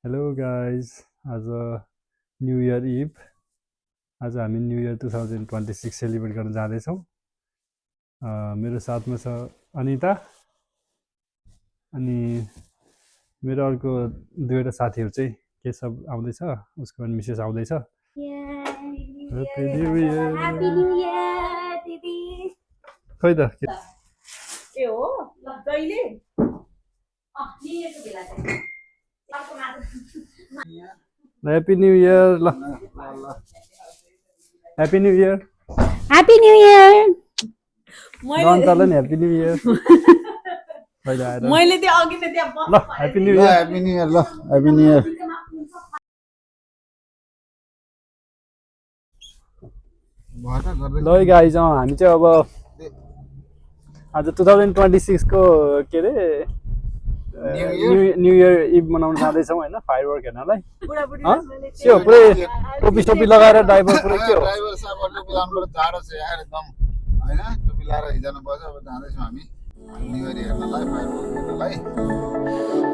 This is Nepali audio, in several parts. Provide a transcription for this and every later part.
हेलो गाइज आज न्यू इयर इभ आज हामी न्यू इयर 2026 सेलिब्रेट गर्न जाँदैछौँ। मेरो साथमा छ अनिता अनि मेरो अर्को दुईवटा साथीहरू चाहिँ केशव आउँदैछ, उसको अनि मिसेस आउँदैछ। Happy new year. Happy New Year, दिदी। खै त के हो ल जहिले न्यू इयरको बेला चाहिँ अर्को ह्याप्पी न्यू इयर। ल happy new year. Happy New Year। अन्तरलाई नि ह्याप्पी न्यू इयर। पहिला आएर मैले त्यो अघि नै त्यहाँ ल happy new year. Happy new year. ल ह्याप्पी न्यू इयर। ल गाइज हामी चाहिँ अब आज 2026 को के अरे न्यू इयर इभ मनाउन जाँदैछौँ होइन, फायर वर्क हेर्नलाई। के हो पुरै टोपी सोपी लगाएर ड्राइभर पुरै के हो ड्राइभर साहब टोपी लाउनुपर्छ, जाडो छ यार एकदम होइन। टोपी लाएर हिँड्नुपर्छ। अब जाँदैछौँ हामी न्यू इयर हेर्नलाई, फायर वर्क हेर्नलाई।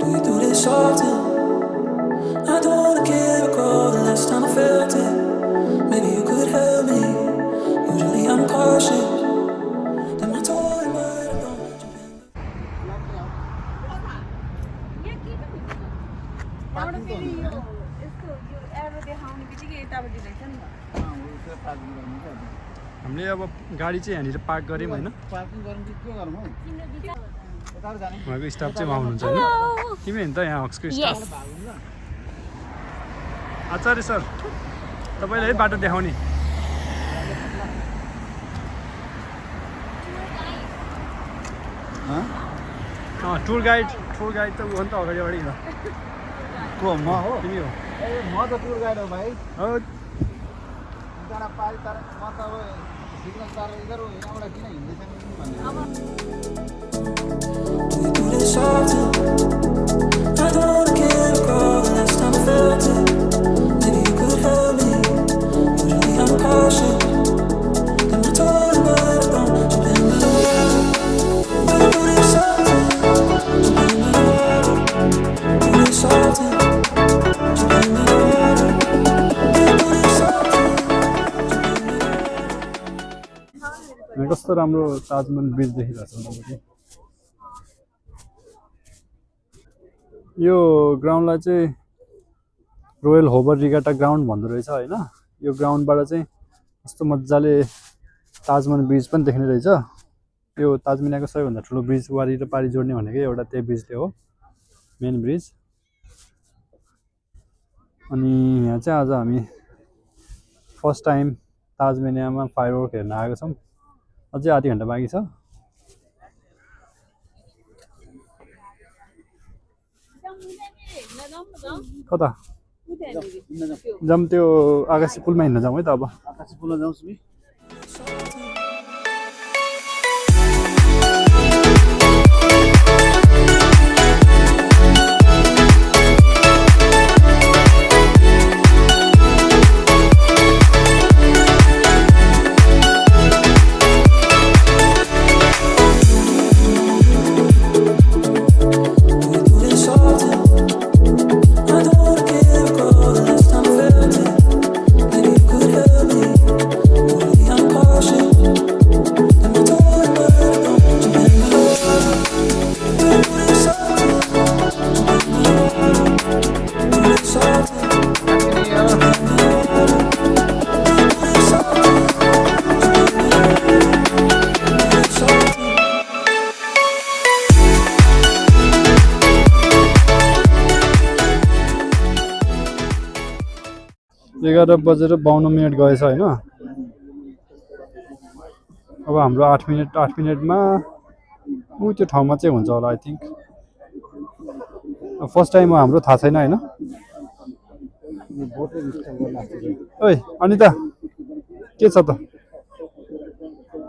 Do we do this often? I don't wanna get a call the last time I felt it. Maybe you could help me. Usually I'm cautious. Then my toy might have gone. हामीले अब गाडी चाहिँ यहाँनिर पार्क गऱ्यौँ होइन। पार्किङ गरौँ कि के गरौँ हौ? यता जाने। उहाँको स्टाफ चाहिँ उहाँ हुनुहुन्छ होइन। तिमी हेर्नु त यहाँ हक्सको स्टाफ। आचार्य सर तपाईँले है बाटो देखाउने। टुर गाइड त ऊ हो नि त अगाडि अगाडि ल। को म हो? तिमी हो? ए म त टुर गाइड हो भाइ। हो एकजना पारि तर म त अब सिग्नल तार इधर यहाँबाट किन हिँड्दैछ भन्ने। Do we do this often? I don't wanna get a call the last time I felt it. Maybe you could help me. Usually I'm cautious. Then my toy might have gone. Jump in the water. Do we do this often? Jump in the water. Do this often? Jump in the water. Do this often? कस्तो राम्रो ताजमहल ब्रिज देखिरहेको छ तपाईँले। यो ग्राउन्डलाई चाहिँ रोयल होबर रिगाटा ग्राउन्ड भन्दो रहेछ होइन। यो ग्राउन्डबाट चाहिँ कस्तो मजाले ताजमहल ब्रिज पनि देख्ने रहेछ। यो ताजमिनारको सबैभन्दा ठुलो ब्रिज वारी र पारी जोड्ने भनेकै एउटा त्यही ब्रिजले हो, मेन ब्रिज। अनि यहाँ चाहिँ आज हामी फर्स्ट टाइम ताजमिनारमा फायर वर्क हेर्न आएको छौँ। अझै आधी घन्टा बाँकी छ। कता जाऊँ? त्यो आकाशी पुलमा हिँड्न जाउँ है त अब। आकाशी पुलमा जाउँ Sumi. Do we do this often? I don't wanna get a call the last time I felt it. Maybe you could help me. Usually I'm cautious. Then my toy might have gone. Jump in the water. Do we do this often? Jump in the water. Do this often? Happy new year. Jump in the water. Do this often? Jump in the water. Do this often? 11:52 गएछ होइन। अब हाम्रो 8 मिनटमा ऊ त्यो ठाउँमा चाहिँ हुन्छ होला आई थिङ्क। फर्स्ट टाइम हो हाम्रो, थाहा छैन होइन। ओइ अनिता के छ त?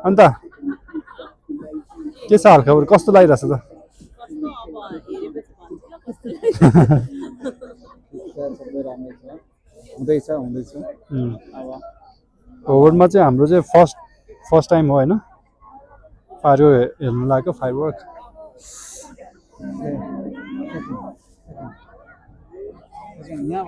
अनिता के छ हालखबर? कस्तो लागिरहेछ त? सबै राम्रै छ, हुँदैछ हुँदैछ। अब होबरमा चाहिँ हाम्रो चाहिँ फर्स्ट टाइम हो होइन फायर हेर्नु लाग्यो, fire work. Happy New Year!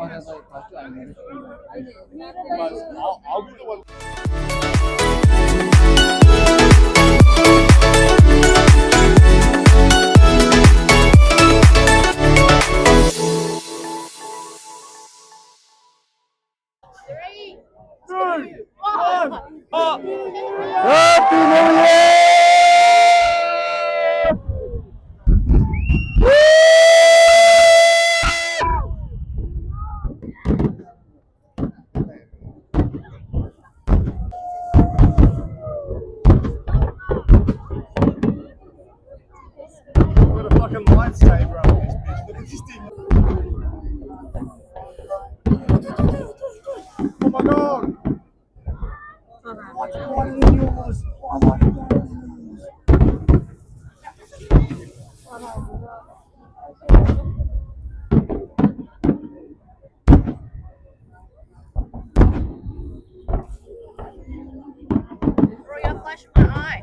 What a fucking lightsaber on this bitch. Look at this thing. Oh my god! What in the news? Oh my god! Bro, you flashed my eye.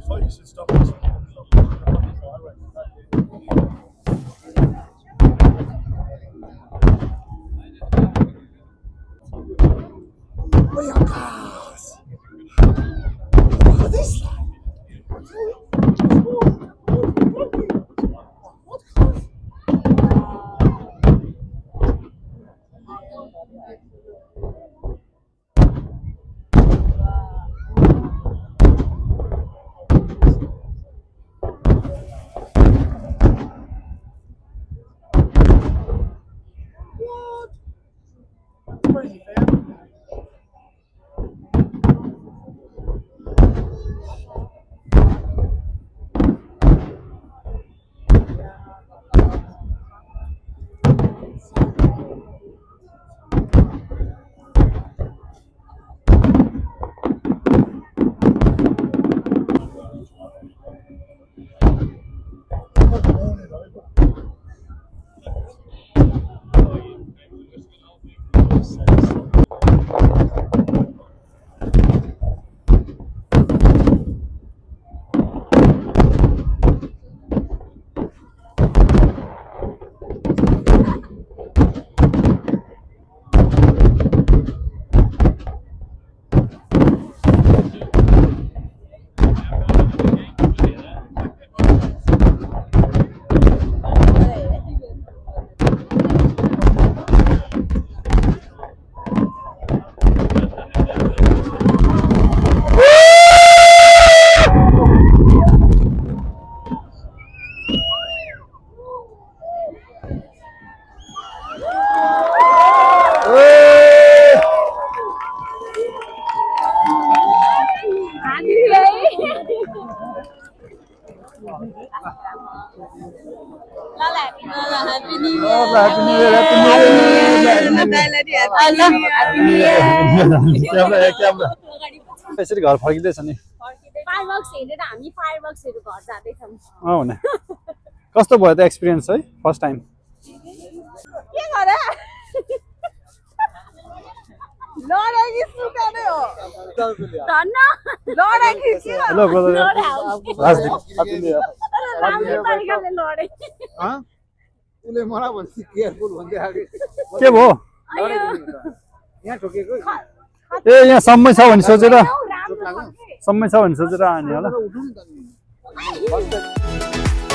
Focus and stuff. Happy New Year. Happy New Year, Happy New Year. यसरी घर फर्किँदैछ नि फायरवर्क्स हेरेर हामी फायरवर्क्सहरू घर जाँदैछौँ हुने कस्तो भयो त एक्सपिरियन्स है फर्स्ट टाइम के गरे लडाइँ सुका नै हो धन्न लडाइँ के हो हेलो ब्रदर राजदीप राम्रो तरिकाले लडे उसले मलाई भन्छ केयरफुल भन्दै आगे के भयो यहाँ ठोकेको ए यहाँ सम्मै छ भने सोचेर राम्रो सम्मै छ भने सोचेर आने होला उठ्नु नि त